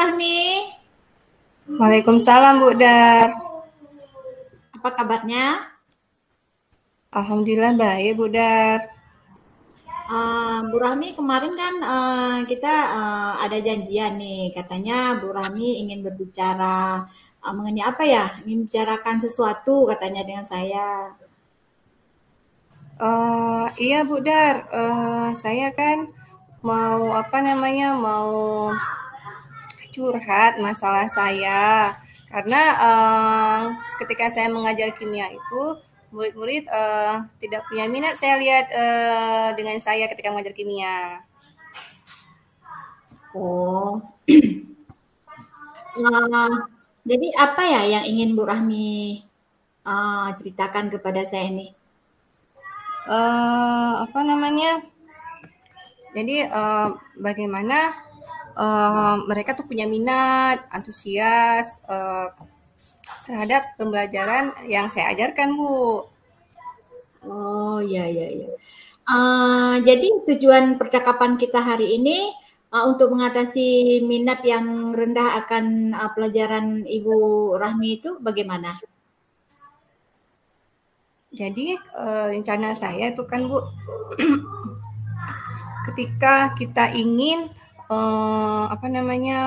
Rahmi. Waalaikumsalam Bu Dar. Apa kabarnya? Alhamdulillah baik Bu Dar. Bu Rahmi kemarin kan kita ada janjian nih, katanya Bu Rahmi ingin berbicara mengenai apa ya? Ingin bicarakan sesuatu katanya dengan saya. Iya Bu Dar, saya kan mau curhat masalah saya. Karena ketika saya mengajar kimia itu, murid-murid tidak punya minat saya lihat dengan saya ketika mengajar kimia. Oh, eh, jadi apa ya yang ingin Bu Rahmi ceritakan kepada saya ini? Apa namanya? Jadi bagaimana mereka tuh punya minat, antusias terhadap pembelajaran yang saya ajarkan, Bu. Oh, iya, iya, iya. Jadi tujuan percakapan kita hari ini untuk mengatasi minat yang rendah akan pelajaran Ibu Rahmi itu bagaimana? Jadi rencana saya itu kan, Bu, ketika kita ingin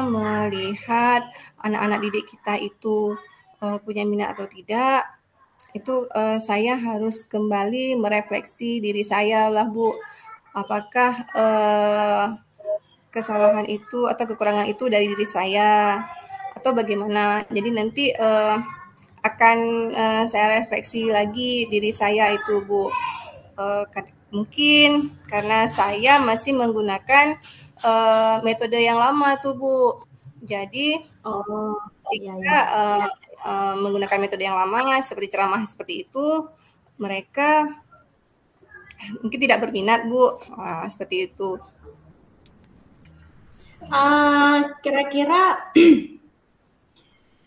melihat anak-anak didik kita itu punya minat atau tidak, itu saya harus kembali merefleksi diri saya lah, Bu. Apakah kesalahan itu atau kekurangan itu dari diri saya atau bagaimana? Jadi nanti akan saya refleksi lagi diri saya itu, Bu. Mungkin karena saya masih menggunakan metode yang lama tuh, Bu. Jadi Oh, iya, jika iya. menggunakan metode yang lama seperti ceramah seperti itu, mereka mungkin tidak berminat, Bu. Seperti itu. Kira-kira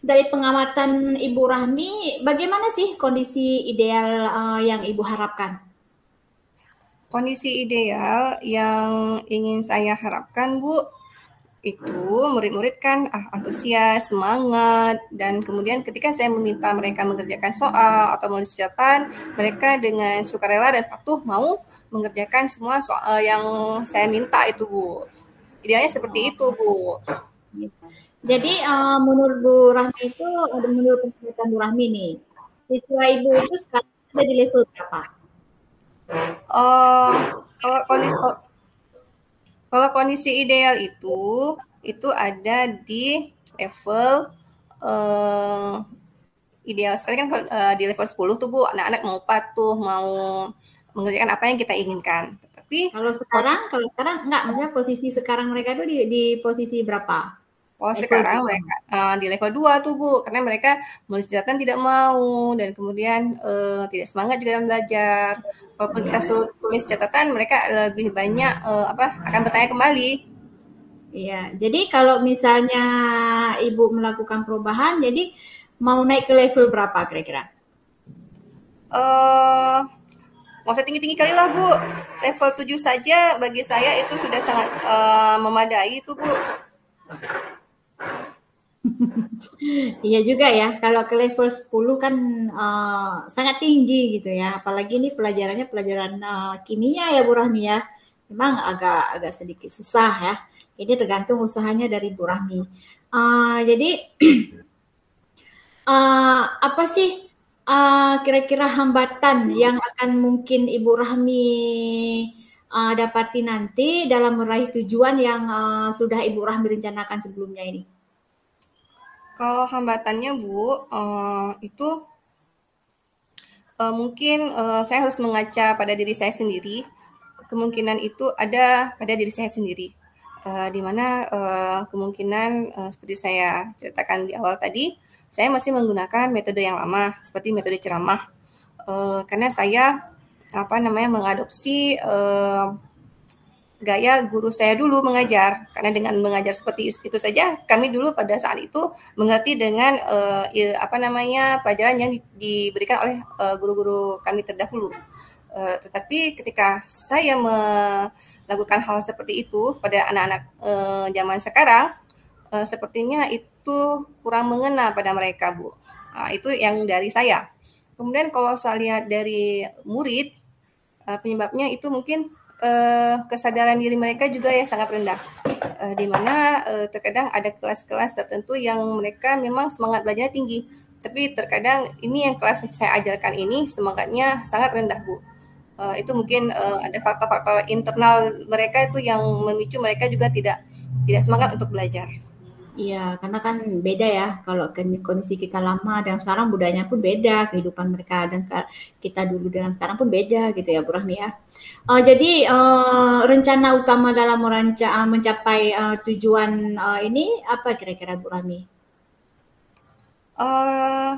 dari pengamatan Ibu Rahmi, bagaimana sih kondisi ideal yang Ibu harapkan? Kondisi ideal yang ingin saya harapkan, Bu, itu murid-murid kan antusias, semangat, dan kemudian ketika saya meminta mereka mengerjakan soal atau menulis catatan, mereka dengan sukarela dan patuh mau mengerjakan semua soal yang saya minta itu, Bu. Idealnya seperti itu, Bu. Jadi menurut Bu Rahmi itu, menurut penelitian Bu Rahmi nih, siswa Ibu itu sekarang ada di level berapa? Uh, kalau kondisi Kalau kondisi ideal itu ada di level eh, ideal sekali kan di level 10 tuh Bu, anak-anak mau patuh, mau mengerjakan apa yang kita inginkan. Tapi Kalau sekarang enggak, maksudnya posisi sekarang mereka tuh di posisi berapa? kalau Level sekarang berapa? mereka di level 2 tuh Bu, karena mereka menulis catatan tidak mau dan kemudian tidak semangat juga dalam belajar. Walaupun kita suruh tulis catatan, mereka lebih banyak akan bertanya kembali. Iya, jadi kalau misalnya Ibu melakukan perubahan, jadi mau naik ke level berapa kira-kira? Eh Nggak usah tinggi-tinggi kali lah, Bu. Level 7 saja bagi saya itu sudah sangat memadai itu, Bu. Iya juga ya, kalau ke level 10 kan sangat tinggi gitu ya. Apalagi ini pelajarannya pelajaran kimia ya Bu Rahmi ya. Memang agak agak sedikit susah ya. Ini tergantung usahanya dari Bu Rahmi. Jadi apa sih kira-kira hambatan yang akan mungkin Ibu Rahmi dapati nanti dalam meraih tujuan yang sudah Ibu Rahmi rencanakan sebelumnya ini? Kalau hambatannya, Bu, itu mungkin saya harus mengaca pada diri saya sendiri. Kemungkinan itu ada pada diri saya sendiri. Di mana kemungkinan seperti saya ceritakan di awal tadi, saya masih menggunakan metode yang lama, seperti metode ceramah. Karena saya mengadopsi gaya guru saya dulu mengajar. Karena dengan mengajar seperti itu saja, kami dulu pada saat itu mengerti dengan pelajaran yang diberikan oleh guru-guru kami terdahulu. Tetapi ketika saya melakukan hal seperti itu pada anak-anak zaman sekarang, sepertinya itu kurang mengena pada mereka, Bu. Itu yang dari saya. Kemudian kalau saya lihat dari murid, penyebabnya itu mungkin kesadaran diri mereka juga yang sangat rendah. Di mana terkadang ada kelas-kelas tertentu yang mereka memang semangat belajarnya tinggi, tapi terkadang ini yang kelas saya ajarkan ini semangatnya sangat rendah, Bu. Itu mungkin ada faktor-faktor internal mereka itu yang memicu mereka juga tidak tidak semangat untuk belajar. Iya, karena kan beda ya kalau kondisi kita lama dan sekarang budayanya pun beda, kehidupan mereka dan kita dulu dengan sekarang pun beda gitu ya, Bu Rahmi ya. Jadi rencana utama dalam mencapai tujuan ini apa kira-kira Bu Rahmi? Eee,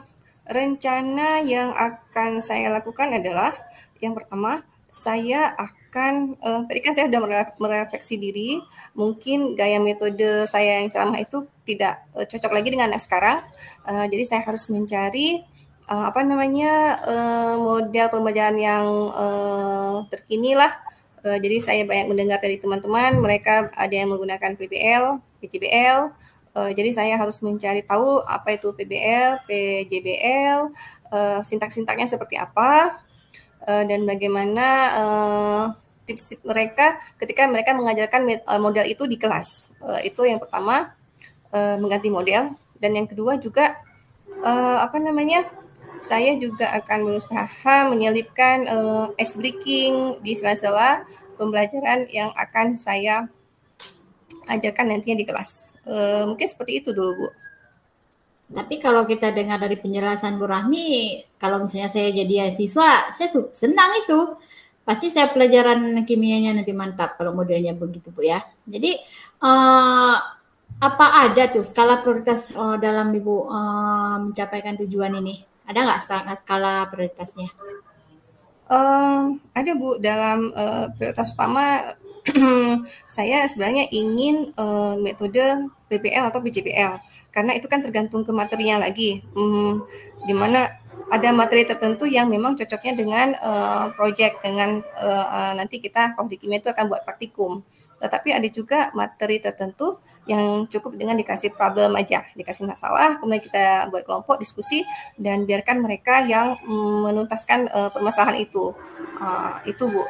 Rencana yang akan saya lakukan adalah yang pertama, saya akan tadi kan saya sudah merefleksi diri, mungkin gaya metode saya yang ceramah itu tidak cocok lagi dengan yang sekarang. Jadi saya harus mencari apa namanya model pembelajaran yang terkini lah. Jadi saya banyak mendengar dari teman-teman, mereka ada yang menggunakan PBL, PJBL. Jadi saya harus mencari tahu apa itu PBL, PJBL, sintak-sintaknya seperti apa, dan bagaimana tips-tips mereka ketika mereka mengajarkan model itu di kelas. Itu yang pertama, mengganti model. Dan yang kedua juga apa namanya? Saya juga akan berusaha menyelipkan ice breaking di sela-sela pembelajaran yang akan saya ajarkan nantinya di kelas. Mungkin seperti itu dulu, Bu. Tapi kalau kita dengar dari penjelasan Bu Rahmi, kalau misalnya saya jadi siswa, saya senang itu. Pasti saya pelajaran kimianya nanti mantap kalau modelnya begitu Bu ya. Jadi apa ada tuh skala prioritas dalam Ibu mencapaikan tujuan ini? Ada nggak skala prioritasnya? Ada Bu, dalam prioritas utama saya sebenarnya ingin metode PPL atau PJPL, karena itu kan tergantung ke materinya lagi, di mana ada materi tertentu yang memang cocoknya dengan project, dengan nanti kita kalau di kimia itu akan buat praktikum. Tetapi ada juga materi tertentu yang cukup dengan dikasih problem aja, dikasih masalah, kemudian kita buat kelompok diskusi dan biarkan mereka yang menuntaskan permasalahan itu. Itu Bu,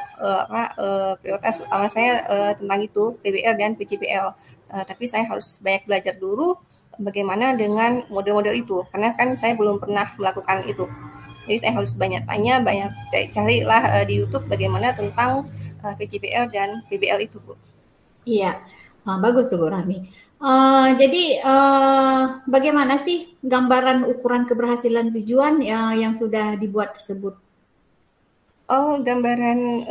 prioritas utama saya tentang itu PBL dan PJPL. Tapi saya harus banyak belajar dulu bagaimana dengan model-model itu, karena kan saya belum pernah melakukan itu. Jadi saya harus banyak tanya, banyak carilah di YouTube bagaimana tentang PJPL dan PBL itu, Bu. Iya, bagus tuh Bu Rahmi. Jadi bagaimana sih gambaran ukuran keberhasilan tujuan yang sudah dibuat tersebut? Oh, gambaran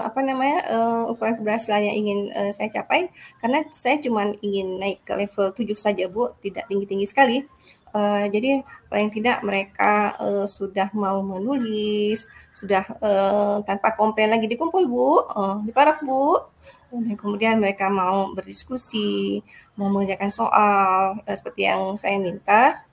apa namanya ukuran keberhasilan yang ingin saya capai, karena saya cuma ingin naik ke level 7 saja, Bu, tidak tinggi-tinggi sekali. Jadi paling tidak mereka sudah mau menulis, sudah tanpa komplain lagi dikumpul, Bu, di paraf, Bu. Dan kemudian mereka mau berdiskusi, mau mengerjakan soal seperti yang saya minta.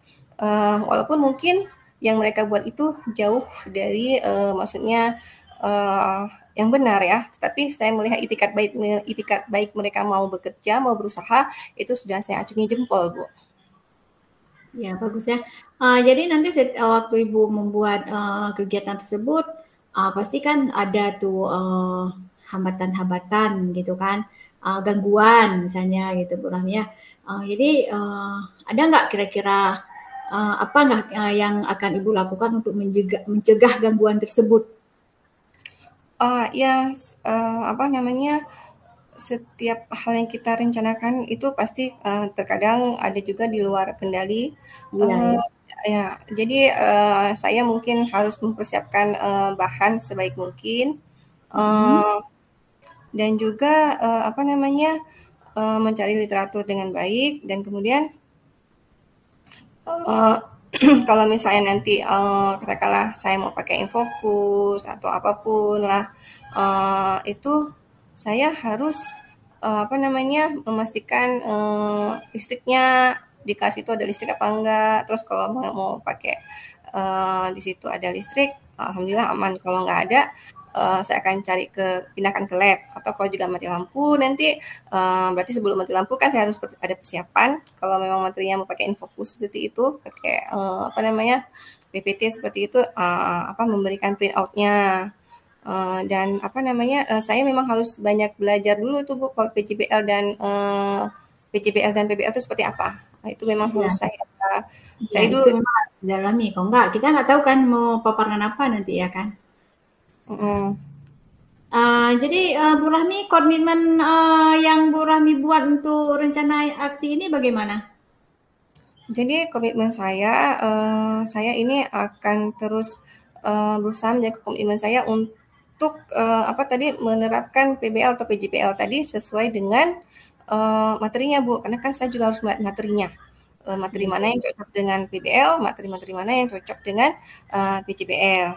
Walaupun mungkin yang mereka buat itu jauh dari maksudnya uh, yang benar ya, tapi saya melihat itikat baik mereka mau bekerja, mau berusaha, itu sudah saya acungi jempol, Bu. Ya, bagus ya. Jadi nanti waktu Ibu membuat kegiatan tersebut, pasti kan ada tuh hambatan-hambatan gitu kan, gangguan misalnya gitu Bu Rahmi ya. Jadi ada nggak kira-kira apa nggak yang akan Ibu lakukan untuk mencegah gangguan tersebut? Ya, apa namanya, setiap hal yang kita rencanakan itu pasti terkadang ada juga di luar kendali. Iya Uh, ya. ya, jadi saya mungkin harus mempersiapkan bahan sebaik mungkin, Mm-mm. uh, dan juga apa namanya mencari literatur dengan baik, dan kemudian uh, kalau misalnya nanti katakanlah saya mau pakai infokus atau apapun lah, itu saya harus apa namanya memastikan listriknya di kelas itu ada listrik apa enggak. Terus kalau mau pakai di situ ada listrik, alhamdulillah aman. Kalau nggak ada, saya akan pindahkan ke lab. Atau kalau juga mati lampu nanti berarti sebelum mati lampu kan saya harus ada persiapan. Kalau memang materinya mau pakai infocus seperti itu, pakai apa namanya PPT seperti itu, memberikan print out-nya. Dan apa namanya saya memang harus banyak belajar dulu tuh Bu kalau PCBL dan PBL itu seperti apa. Nah, itu memang Iya, harus saya iya cari dulu. itu memang harus didalami. Kalau enggak, kita nggak tahu kan mau paparan apa nanti ya kan. Mm. Jadi Bu Rahmi, komitmen yang Bu Rahmi buat untuk rencana aksi ini bagaimana? Jadi komitmen saya ini akan terus berusaha menjaga komitmen saya untuk apa tadi menerapkan PBL atau PJBL tadi sesuai dengan materinya Bu, karena kan saya juga harus melihat materinya. Materi Iya, mana yang cocok dengan PBL, materi-materi mana yang cocok dengan PJBL.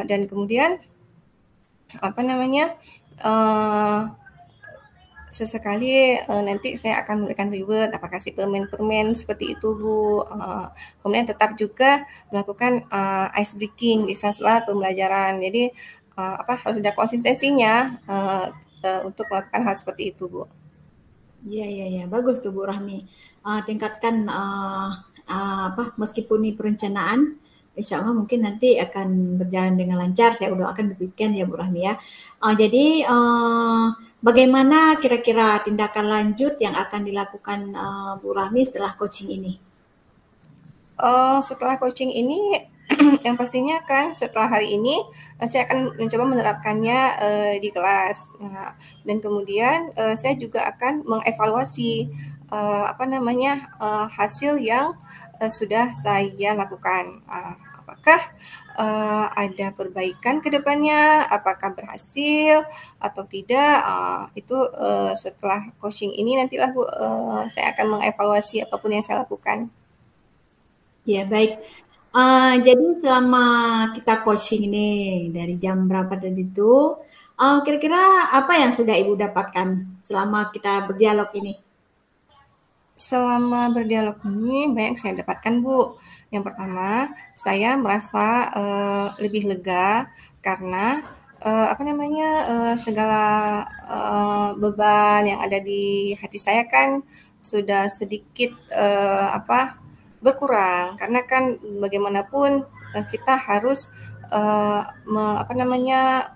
Dan kemudian apa namanya uh, sesekali nanti saya akan memberikan reward, apakah si permen-permen seperti itu Bu. Kemudian tetap juga melakukan ice breaking di sela-sela pembelajaran. Jadi harus ada konsistensinya untuk melakukan hal seperti itu Bu. iya, iya, iya. Bagus tuh Bu Rahmi. Tingkatkan meskipun ini perencanaan, insya Allah mungkin nanti akan berjalan dengan lancar. Saya udah akan demikian ya Bu Rahmi ya. Jadi bagaimana kira-kira tindakan lanjut yang akan dilakukan Bu Rahmi setelah coaching ini? Setelah coaching ini yang pastinya kan setelah hari ini saya akan mencoba menerapkannya di kelas. Nah, dan kemudian saya juga akan mengevaluasi hasil yang sudah saya lakukan. Apakah ada perbaikan ke depannya? Apakah berhasil atau tidak? Itu setelah coaching ini nantilah Bu, saya akan mengevaluasi apapun yang saya lakukan. Ya, baik. Jadi selama kita coaching ini dari jam berapa tadi itu, kira-kira apa yang sudah Ibu dapatkan selama kita berdialog ini? Selama berdialog ini banyak saya dapatkan, Bu. Yang pertama, saya merasa lebih lega karena segala beban yang ada di hati saya kan sudah sedikit berkurang karena kan bagaimanapun kita harus eh, me- apa namanya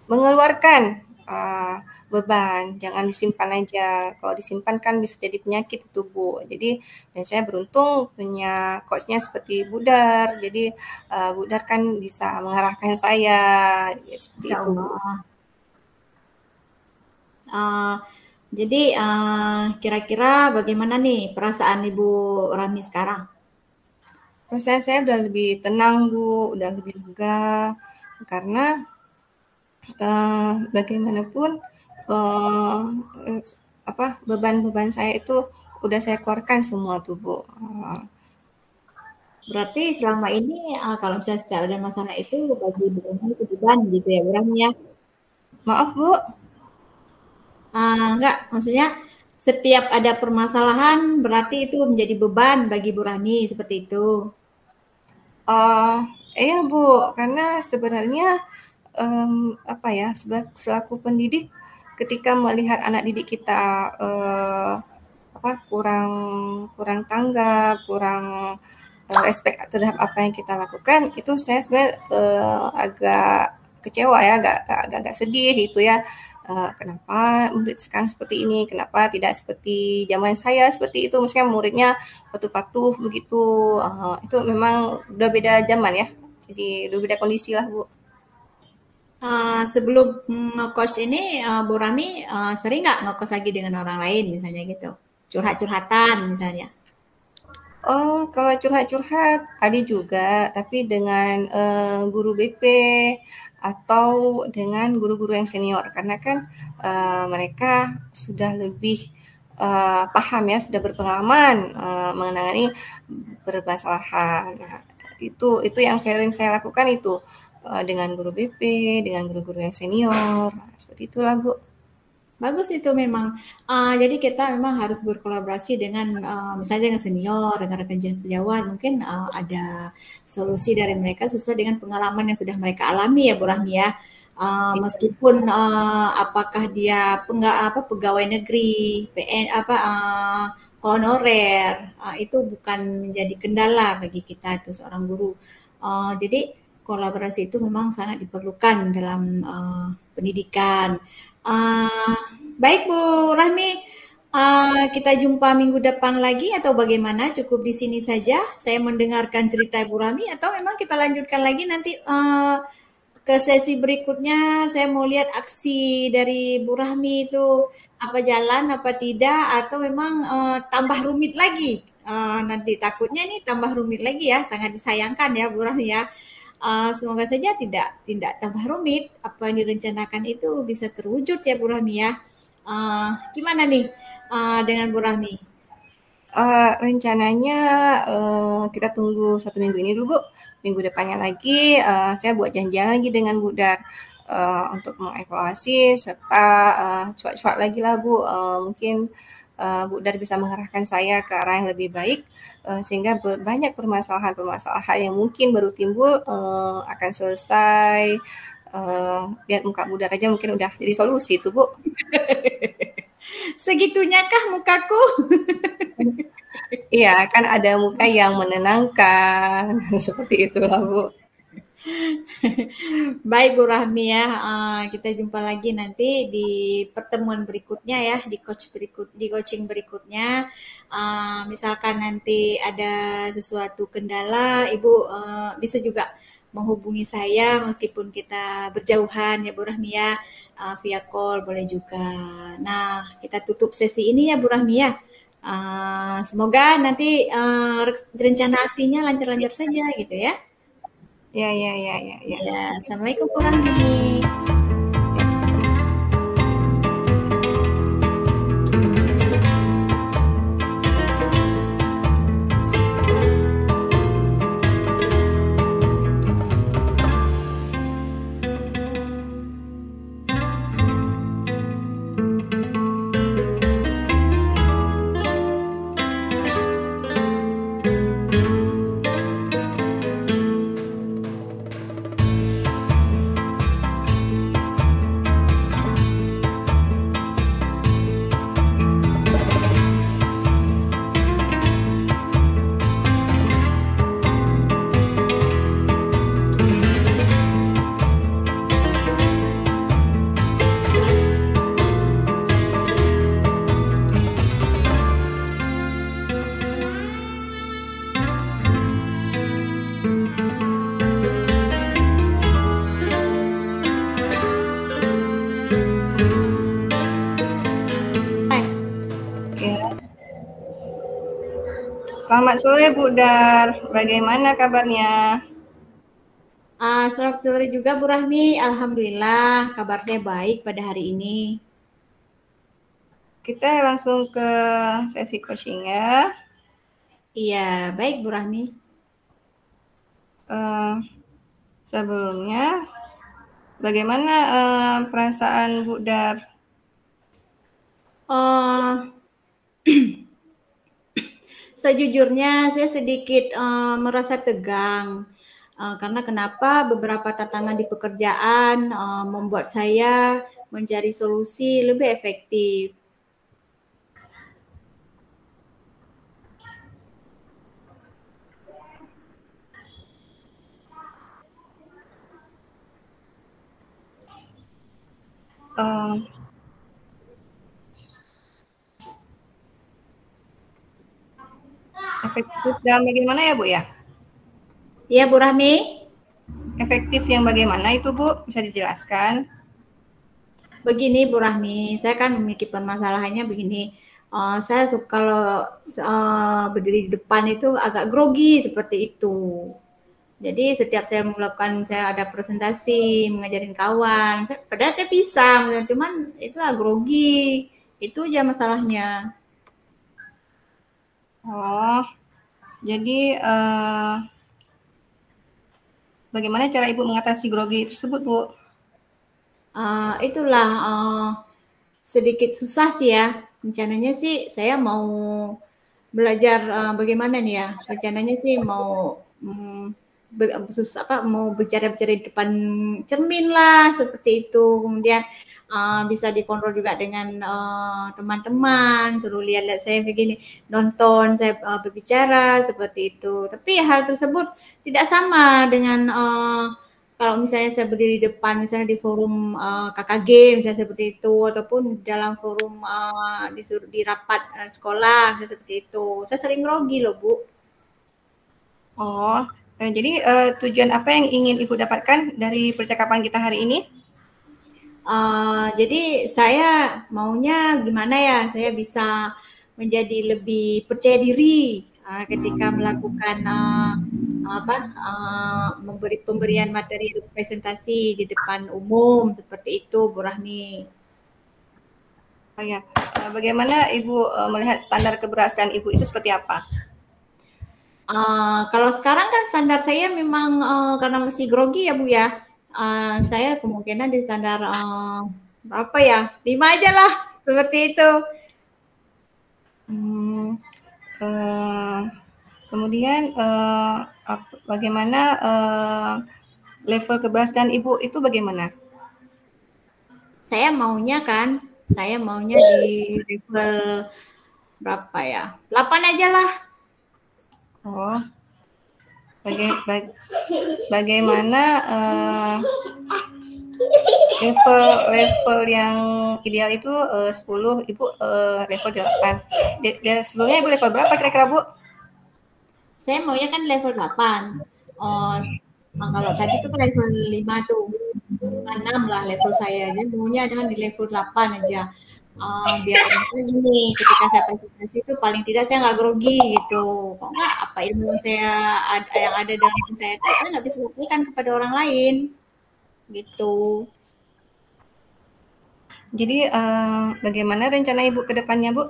mengeluarkan uh, beban, jangan disimpan aja. Kalau disimpan kan bisa jadi penyakit di tubuh. Jadi dan saya beruntung punya coachnya seperti Budar. Jadi Budar kan bisa mengarahkan saya ya, seperti Insya itu Bu. Allah. Uh, jadi kira-kira bagaimana nih perasaan Ibu Rami sekarang? Perasaan saya udah lebih tenang Bu, udah lebih lega karena bagaimanapun uh, beban-beban saya itu udah saya keluarkan semua tuh Bu. Berarti selama ini kalau misalnya tidak ada masalah itu bagi Bu Rami itu beban gitu ya Bu Rami ya? Maaf Bu. Enggak, maksudnya setiap ada permasalahan berarti itu menjadi beban bagi Bu Rani seperti itu. Oh, iya Bu, karena sebenarnya selaku pendidik, ketika melihat anak didik kita kurang kurang tanggap, kurang respect terhadap apa yang kita lakukan, itu saya sebenarnya agak kecewa ya, agak sedih gitu ya. Kenapa murid sekarang seperti ini? Kenapa tidak seperti zaman saya seperti itu? Maksudnya muridnya patuh-patuh begitu. Itu memang udah beda zaman ya. Jadi udah beda kondisi lah Bu. Sebelum ngekos ini, Bu Rami sering nggak ngekos lagi dengan orang lain misalnya gitu? Curhat-curhatan misalnya. Oh, kalau curhat-curhat ada juga, tapi dengan guru BP atau dengan guru-guru yang senior, karena kan mereka sudah lebih paham ya, sudah berpengalaman mengenai permasalahan. Nah, itu yang sering saya lakukan itu dengan guru BP, dengan guru-guru yang senior, nah, seperti itulah Bu. bagus itu memang. Jadi kita memang harus berkolaborasi dengan, misalnya dengan senior, dengan rekan sejawat, mungkin, ada solusi dari mereka sesuai dengan pengalaman yang sudah mereka alami ya, Bu Rahmi ya. Meskipun, apakah dia pegawai negeri, PN honorer, itu bukan menjadi kendala bagi kita itu seorang guru. Jadi kolaborasi itu memang sangat diperlukan dalam, pendidikan. Uh, Baik Bu Rahmi, kita jumpa minggu depan lagi atau bagaimana? Cukup di sini saja. Saya mendengarkan cerita Bu Rahmi atau memang kita lanjutkan lagi nanti ke sesi berikutnya. Saya mau lihat aksi dari Bu Rahmi itu apa jalan apa tidak atau memang tambah rumit lagi. Nanti takutnya nih tambah rumit lagi ya. Sangat disayangkan ya Bu Rahmi ya. Semoga saja tidak tambah rumit. Apa yang direncanakan itu bisa terwujud ya Bu Rahmi ya. Gimana nih dengan Bu Rahmi? Rencananya kita tunggu 1 minggu ini dulu Bu. Minggu depannya lagi saya buat janjian lagi dengan Bu Dar untuk mengevaluasi serta cuak-cuak lagi lah Bu. Mungkin Bu Dar bisa mengarahkan saya ke arah yang lebih baik sehingga banyak permasalahan-permasalahan yang mungkin baru timbul akan selesai. Lihat muka Bu Dar aja mungkin udah jadi solusi tuh Bu. Segitunya kah mukaku? Iya, kan ada muka yang menenangkan, seperti itulah, Bu. Baik Bu Rahmi ya, kita jumpa lagi nanti di pertemuan berikutnya ya, di coaching berikutnya. Misalkan nanti ada sesuatu kendala, Ibu bisa juga menghubungi saya meskipun kita berjauhan ya Bu Rahmi ya, via call boleh juga. Nah, kita tutup sesi ini ya Bu Rahmi ya. Semoga nanti rencana aksinya lancar-lancar saja gitu ya. Ya, ya, ya, ya, ya. Ya, Assalamualaikum Bu Rahmi. Ya. Selamat sore, Bu Dar. Bagaimana kabarnya? Selamat sore juga Bu Rahmi. Alhamdulillah kabar saya baik pada hari ini. Kita langsung ke sesi coaching ya. Iya, baik Bu Rahmi. Sebelumnya, bagaimana perasaan Bu Dar? Sejujurnya saya sedikit merasa tegang. Karena kenapa beberapa tantangan di pekerjaan membuat saya mencari solusi lebih efektif. Efektif dalam bagaimana ya, Bu ya? Iya Bu Rahmi? Efektif yang bagaimana itu, Bu? Bisa dijelaskan? Begini Bu Rahmi, saya kan memiliki permasalahannya begini. Saya suka kalau berdiri di depan itu agak grogi seperti itu. Jadi setiap saya melakukan, saya ada presentasi, mengajarin kawan, padahal saya bisa, cuman itu grogi. Itu aja masalahnya. Oh, jadi bagaimana cara Ibu mengatasi grogi tersebut, Bu? Itulah sedikit susah sih ya. Rencananya sih saya mau belajar bagaimana nih ya. Rencananya sih mau mau bicara-bicara di depan cermin lah seperti itu. Kemudian bisa dikontrol juga dengan teman-teman, suruh lihat-lihat saya segini, nonton saya berbicara seperti itu. Tapi hal tersebut tidak sama dengan kalau misalnya saya berdiri di depan, misalnya di forum KKG, misalnya seperti itu, ataupun dalam forum di rapat sekolah, misalnya seperti itu. Saya sering grogi loh, Bu. Oh, jadi tujuan apa yang ingin Ibu dapatkan dari percakapan kita hari ini? Jadi saya maunya gimana ya, saya bisa menjadi lebih percaya diri ketika melakukan memberi pemberian materi presentasi di depan umum seperti itu, Bu Rahmi. Oh ya, bagaimana Ibu melihat standar keberhasilan Ibu itu seperti apa? Kalau sekarang kan standar saya memang karena masih grogi ya Bu ya, saya kemungkinan di standar berapa ya, 5 aja lah, seperti itu. Kemudian bagaimana level keberhasilan Ibu itu bagaimana? Saya maunya di level berapa ya, 8 aja lah. Oh, bagaimana level yang ideal itu 10, Ibu level 8. Sebelumnya Ibu level berapa kira-kira, Bu? Saya maunya kan level 8. Kalau tadi itu kan level 5 tuh. 6 lah level saya. Jadi maunya adalah di level 8 aja. Biar misalnya gini, ketika saya presentasi itu paling tidak saya nggak grogi gitu. Kok nggak apa ilmu yang ada dalam saya itu saya nggak bisa sampaikan kepada orang lain gitu. Jadi bagaimana rencana Ibu ke depannya, Bu?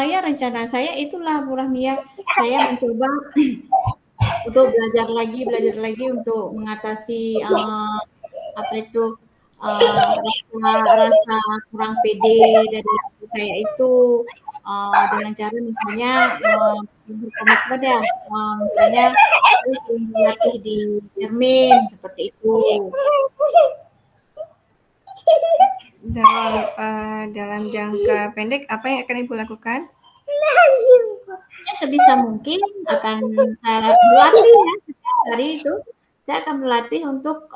Ya rencana saya itulah Bu Rahmia. Saya mencoba untuk belajar lagi untuk mengatasi apa itu rasa kurang pede dari saya itu dengan cara misalnya berkomitmen ya, misalnya berlatih di cermin seperti itu. Dalam jangka pendek apa yang akan Ibu lakukan? Ya, sebisa mungkin akan saya berlatih ya setiap hari itu. Saya akan berlatih untuk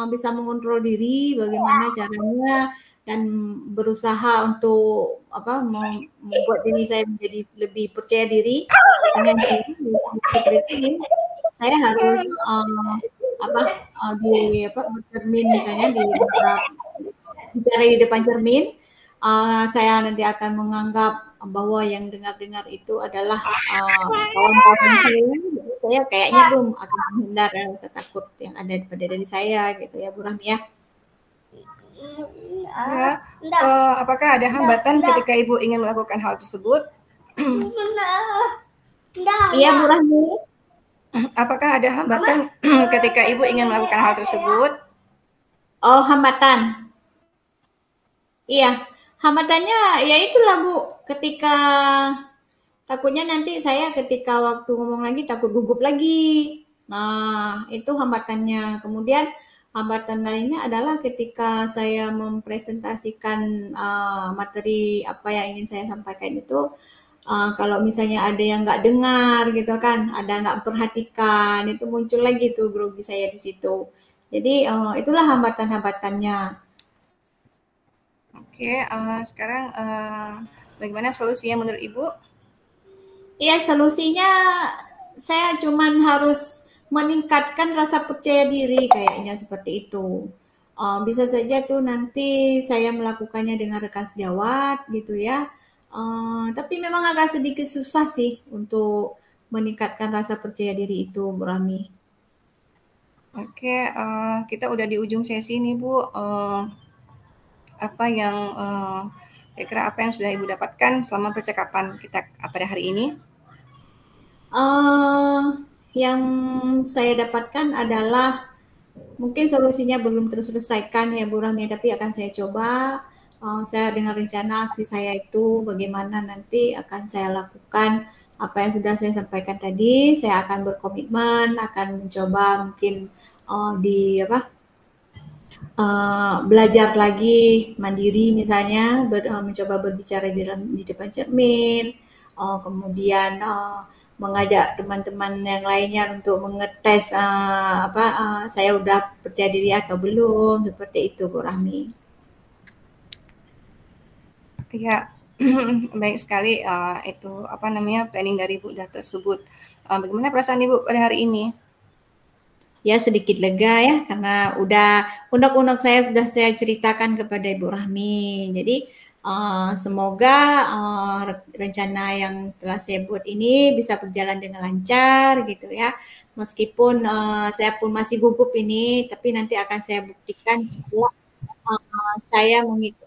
bisa mengontrol diri, bagaimana caranya dan berusaha untuk membuat diri saya menjadi lebih percaya diri dengan seperti ini. Saya harus bercermin misalnya bicara di depan cermin. Saya nanti akan menganggap bahwa yang dengar-dengar itu adalah kawan-kawan saya kayaknya tuh akan menghindar rasa takut yang ada pada diri saya gitu ya Bu Rahmi ya. Apakah ada hambatan ketika Ibu ingin melakukan hal tersebut? Iya Bu Rahmi. Apakah ada hambatan ketika Ibu ingin melakukan hal tersebut? Oh, hambatan. Iya, hambatannya ya itulah Bu, ketika takutnya nanti saya ketika waktu ngomong lagi takut gugup lagi. Nah, itu hambatannya. Kemudian hambatan lainnya adalah ketika saya mempresentasikan materi apa yang ingin saya sampaikan itu, kalau misalnya ada yang nggak dengar gitu kan, ada nggak perhatikan, itu muncul lagi tuh grogi saya di situ. Jadi itulah hambatan-hambatannya. Oke, sekarang bagaimana solusinya menurut Ibu? Iya, solusinya saya cuman harus meningkatkan rasa percaya diri kayaknya seperti itu. Bisa saja tuh nanti saya melakukannya dengan rekan sejawat gitu ya. Tapi memang agak sedikit susah sih untuk meningkatkan rasa percaya diri itu, Bu Rami. Oke, kita udah di ujung sesi nih, Bu. Apa yang kira-kira apa yang sudah Ibu dapatkan selama percakapan kita pada hari ini? Yang saya dapatkan adalah mungkin solusinya belum terselesaikan ya Bu Rahmi, tapi akan saya coba saya dengan rencana aksi saya itu bagaimana nanti akan saya lakukan apa yang sudah saya sampaikan tadi. Saya akan berkomitmen, akan mencoba mungkin di apa belajar lagi mandiri misalnya mencoba berbicara di depan cermin, kemudian mengajak teman-teman yang lainnya untuk mengetes saya udah percaya diri atau belum seperti itu Bu Rahmi. Ya, baik sekali, itu apa namanya, planning dari Bunda tersebut. Bagaimana perasaan Ibu pada hari ini? Ya sedikit lega ya karena udah unek-unek saya sudah saya ceritakan kepada Ibu Rahmi. Jadi semoga rencana yang telah saya buat ini bisa berjalan dengan lancar gitu ya. Meskipun saya pun masih gugup ini, tapi nanti akan saya buktikan setelah saya mengikut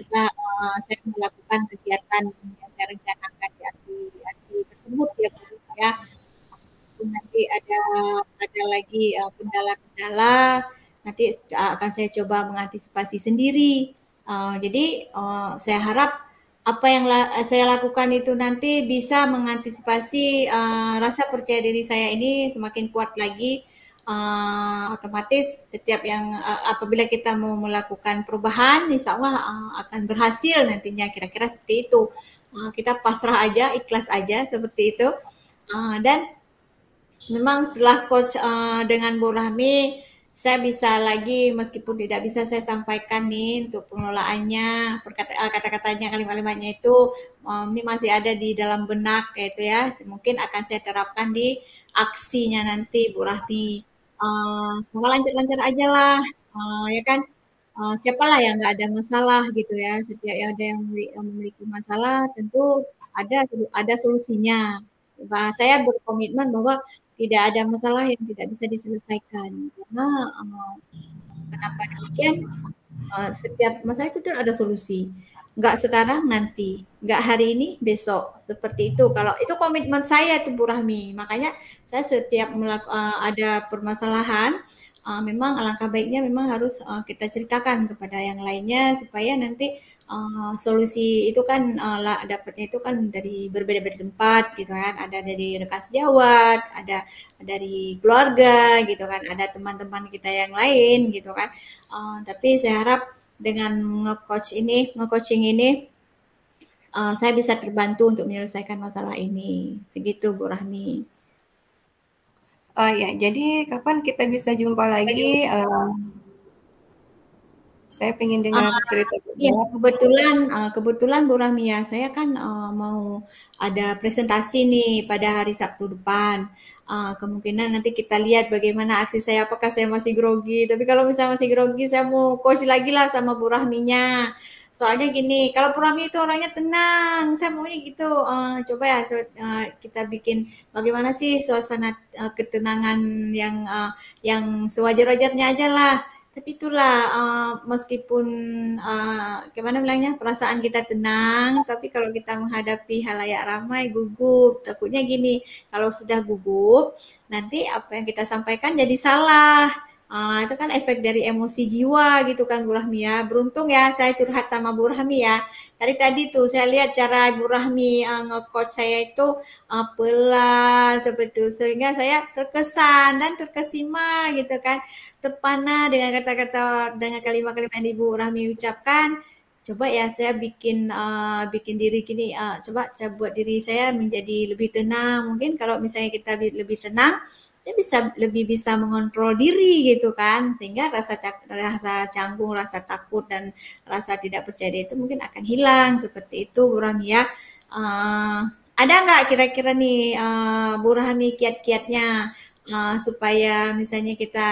setelah saya melakukan kegiatan yang saya rencanakan di aksi tersebut ya Bu ya. Nanti ada lagi kendala-kendala, nanti akan saya coba mengantisipasi sendiri. Jadi saya harap apa yang saya lakukan itu nanti bisa mengantisipasi rasa percaya diri saya ini semakin kuat lagi. Otomatis setiap yang apabila kita mau melakukan perubahan, insya Allah akan berhasil nantinya. Kira-kira seperti itu. Kita pasrah aja, ikhlas aja seperti itu. Dan memang setelah coach dengan Bu Rahmi, saya bisa lagi meskipun tidak bisa saya sampaikan nih untuk pengelolaannya, kata-katanya, kalimat-kalimatnya itu ini masih ada di dalam benak gitu ya. Mungkin akan saya terapkan di aksinya nanti Bu Rahmi. Semoga lancar-lancar aja lah, ya kan. Siapalah yang nggak ada masalah gitu ya. Setiap ada yang memiliki masalah, tentu ada ada solusinya. Saya berkomitmen bahwa tidak ada masalah yang tidak bisa diselesaikan karena kenapa demikian setiap masalah itu ada solusi, nggak sekarang nanti, nggak hari ini besok, seperti itu. Kalau itu komitmen saya itu Bu Rahmi, makanya saya setiap ada permasalahan memang alangkah baiknya memang harus kita ceritakan kepada yang lainnya supaya nanti solusi itu kan dapatnya itu kan dari berbeda-beda tempat gitu kan, ada dari rekan sejawat, ada dari keluarga gitu kan, ada teman-teman kita yang lain gitu kan. Tapi saya harap dengan nge-coaching ini saya bisa terbantu untuk menyelesaikan masalah ini. Segitu Bu Rahmi. Ya, jadi kapan kita bisa jumpa lagi? Saya pengen dengar cerita Iya, Bunda. kebetulan Bu Rahmi ya, saya kan mau ada presentasi nih pada hari Sabtu depan. Kemungkinan nanti kita lihat bagaimana aksi saya, apakah saya masih grogi. Tapi kalau misalnya masih grogi, saya mau coach lagi lah sama Bu Rahminya. Soalnya gini, kalau Bu Rahmi itu orangnya tenang, saya maunya gitu. Coba ya, kita bikin bagaimana sih suasana ketenangan yang sewajar-wajarnya aja lah. Tapi itulah meskipun gimana bilangnya perasaan kita tenang, tapi kalau kita menghadapi halayak ramai gugup. Takutnya gini, kalau sudah gugup, nanti apa yang kita sampaikan jadi salah. Itu kan efek dari emosi jiwa gitu kan Bu Rahmi ya. Beruntung ya saya curhat sama Bu Rahmi ya. Tadi tuh saya lihat cara Bu Rahmi nge-coach saya itu pelan seperti itu. Sehingga saya terkesan dan terkesima gitu kan, terpana dengan kata-kata dengan kalimat-kalimat yang Ibu Rahmi ucapkan. Coba ya saya bikin diri gini, coba saya buat diri saya menjadi lebih tenang. Mungkin kalau misalnya kita lebih tenang, kita bisa lebih bisa mengontrol diri gitu kan, sehingga rasa canggung, rasa takut dan rasa tidak percaya diri itu mungkin akan hilang seperti itu Bu Rahmi ya. Uh, ada nggak kira-kira nih Bu Rahmi kiat-kiatnya supaya misalnya kita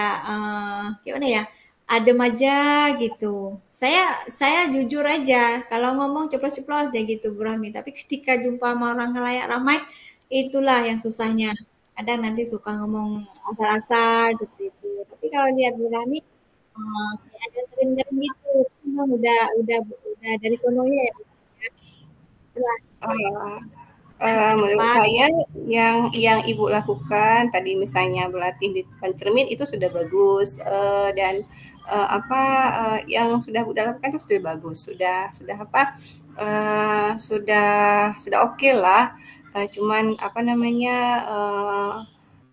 gimana ya adem aja gitu. Saya jujur aja kalau ngomong ceplos-ceplos aja gitu Bu Rahmi. Tapi ketika jumpa sama orang layak ramai itulah yang susahnya. Kadang nanti suka ngomong asal-asal seperti itu. Tapi kalau lihat Bu Rahmi kayak ada sering-sering gitu. Memang udah dari sononya ya. Itulah. Oh ya. Menurut depan. saya yang Ibu lakukan tadi misalnya berlatih di depan cermin itu sudah bagus, dan, yang sudah Ibu lakukan itu sudah bagus, sudah apa, sudah okelah, cuman apa namanya,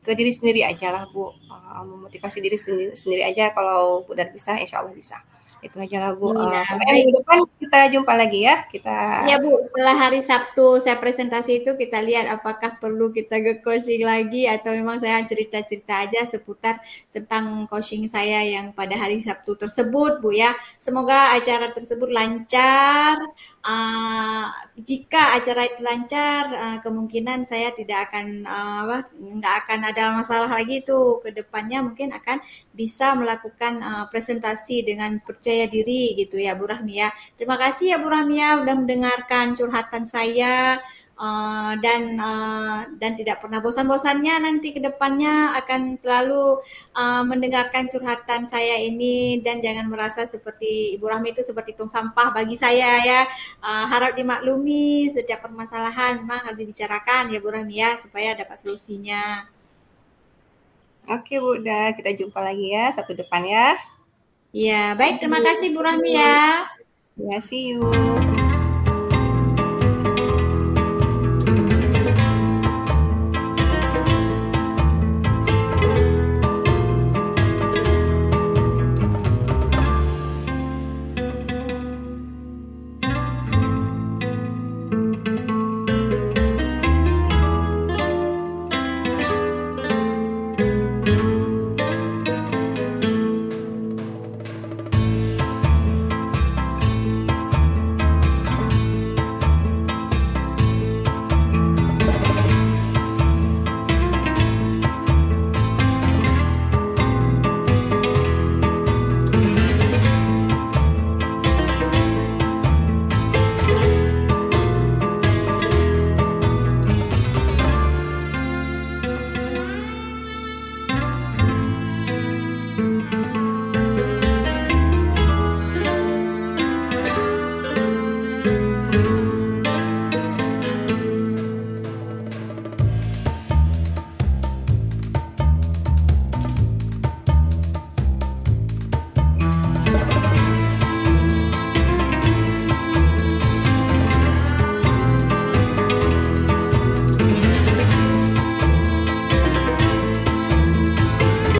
ke diri sendiri ajalah Bu, memotivasi diri sendiri sendiri aja kalau udah bisa insyaallah bisa. Itu ajalah Bu, Iya, pokoknya baik. minggu depan kita jumpa lagi ya, kita Iya Bu, setelah hari Sabtu saya presentasi itu kita lihat apakah perlu kita ke coaching lagi atau memang saya cerita-cerita aja seputar tentang coaching saya yang pada hari Sabtu tersebut Bu ya. Semoga acara tersebut lancar. Jika acara itu lancar, kemungkinan saya tidak akan nggak akan ada masalah lagi itu ke depannya mungkin akan bisa melakukan presentasi dengan percaya diri gitu ya Bu Rahmi ya. Terima kasih ya Bu Ramia udah mendengarkan curhatan saya dan tidak pernah bosan-bosannya nanti ke depannya akan selalu mendengarkan curhatan saya ini dan jangan merasa seperti Ibu Rahmi itu seperti tong sampah bagi saya ya. Harap dimaklumi setiap permasalahan memang harus dibicarakan ya Bu Rahmi ya supaya dapat solusinya. oke Bu, udah kita jumpa lagi ya Sabtu depan ya. Ya, baik See terima kasih Bu Rahmi you. ya. Ya, see you.